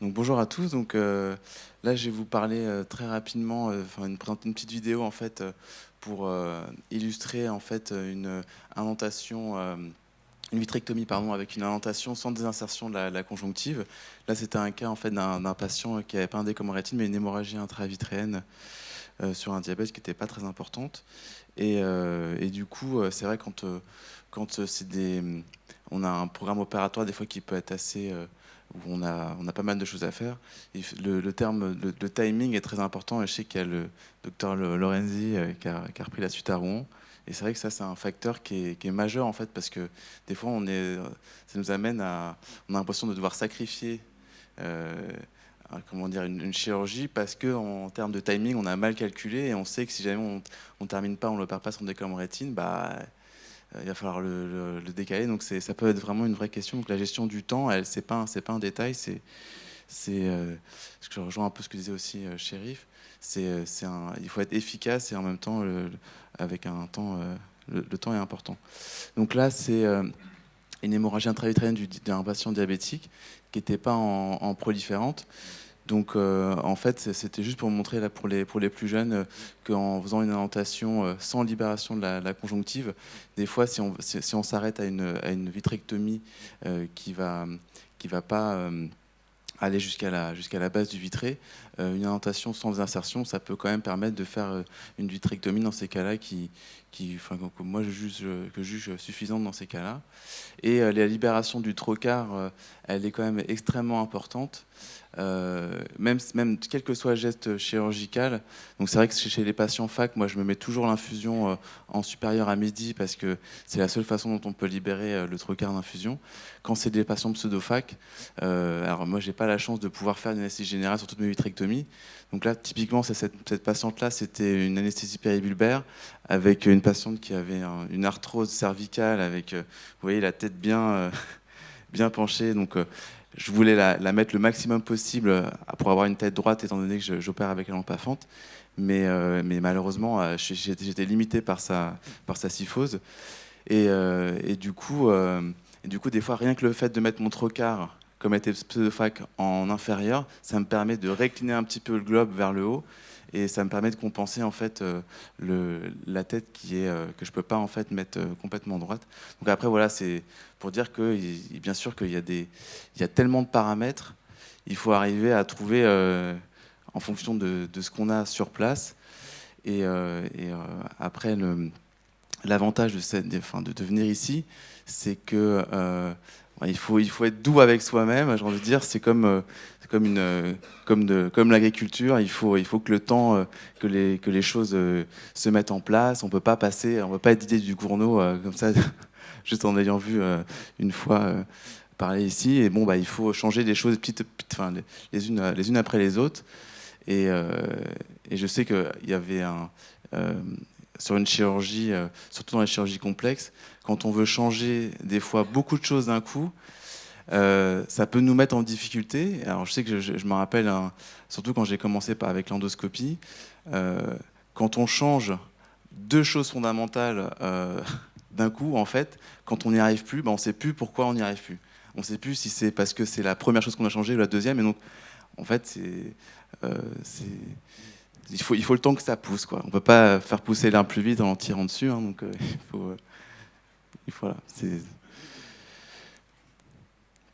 Donc bonjour à tous. Donc là, je vais vous parler très rapidement, présenter une petite vidéo en fait pour illustrer en fait une indentation, une vitrectomie pardon, avec une indentation sans désinsertion de la conjonctive. Là, c'était un cas en fait d'un patient qui n'avait pas un décom rétine mais une hémorragie intravitréenne sur un diabète qui n'était pas très importante. Et du coup, c'est vrai quand c'est on a un programme opératoire des fois qui peut être assez où on a pas mal de choses à faire. Le timing est très important. Et je sais qu'il y a le docteur Lorenzi qui a repris la suite à Rouen. Et c'est vrai que ça, c'est un facteur qui est majeur en fait, parce que des fois, ça nous amène on a l'impression de devoir sacrifier comment dire, une chirurgie parce que en termes de timing, on a mal calculé et on sait que si jamais on termine pas, on ne perd pas son décollement rétine, bah il va falloir le décaler. Donc ça peut être vraiment une vraie question. Donc la gestion du temps, c'est pas un détail, ce que je rejoins un peu ce que disait aussi Chérif. Il faut être efficace et en même temps avec un temps, le temps est important. Donc là, c'est une hémorragie intravitréenne d'un patient diabétique qui n'était pas en proliférante. Donc en fait, c'était juste pour montrer là, pour les plus jeunes qu'en faisant une indentation sans libération de la conjonctive, des fois, si on s'arrête à une vitrectomie qui va pas aller jusqu'à la base du vitré, une indentation sans insertion, ça peut quand même permettre de faire une vitrectomie dans ces cas-là que moi je juge suffisante dans ces cas-là. Et la libération du trocar, elle est quand même extrêmement importante. Même quel que soit le geste chirurgical. Donc c'est vrai que chez les patients FAC, moi je me mets toujours l'infusion en supérieur à midi parce que c'est la seule façon dont on peut libérer le trocar d'infusion. Quand c'est des patients pseudo-FAC, alors moi j'ai pas la chance de pouvoir faire une anesthésie générale sur toutes mes vitrectomies. Donc là typiquement cette patiente-là, c'était une anesthésie péribulbaire avec une patiente qui avait une arthrose cervicale avec, vous voyez, la tête bien penchée. Donc je voulais la mettre le maximum possible pour avoir une tête droite, étant donné que j'opère avec la lampe à fente. Mais malheureusement, j'étais limité par sa syphose. Et du coup, des fois, rien que le fait de mettre mon trocar, comme était pseudofac, en inférieur, ça me permet de récliner un petit peu le globe vers le haut. Et ça me permet de compenser en fait la tête que je peux pas en fait mettre complètement droite. Donc après voilà, c'est pour dire que bien sûr qu'il y a tellement de paramètres, il faut arriver à trouver en fonction de ce qu'on a sur place. Et après l'avantage de venir ici, c'est que il faut être doux avec soi-même. J'ai envie de dire, c'est comme l'agriculture. Il faut que le temps, que les choses se mettent en place. On peut pas être d'idée du Gournot comme ça, juste en ayant vu une fois parler ici. Et bon, il faut changer des choses les unes après les autres. Et je sais qu'il y avait sur une chirurgie, surtout dans les chirurgies complexes, quand on veut changer des fois beaucoup de choses d'un coup, ça peut nous mettre en difficulté. Alors je sais que je me rappelle, surtout quand j'ai commencé avec l'endoscopie, quand on change deux choses fondamentales d'un coup, en fait, quand on n'y arrive plus, on ne sait plus pourquoi on n'y arrive plus. On ne sait plus si c'est parce que c'est la première chose qu'on a changée ou la deuxième. Et donc, en fait, il faut le temps que ça pousse, quoi. On ne peut pas faire pousser l'un plus vite en tirant dessus, hein, donc voilà.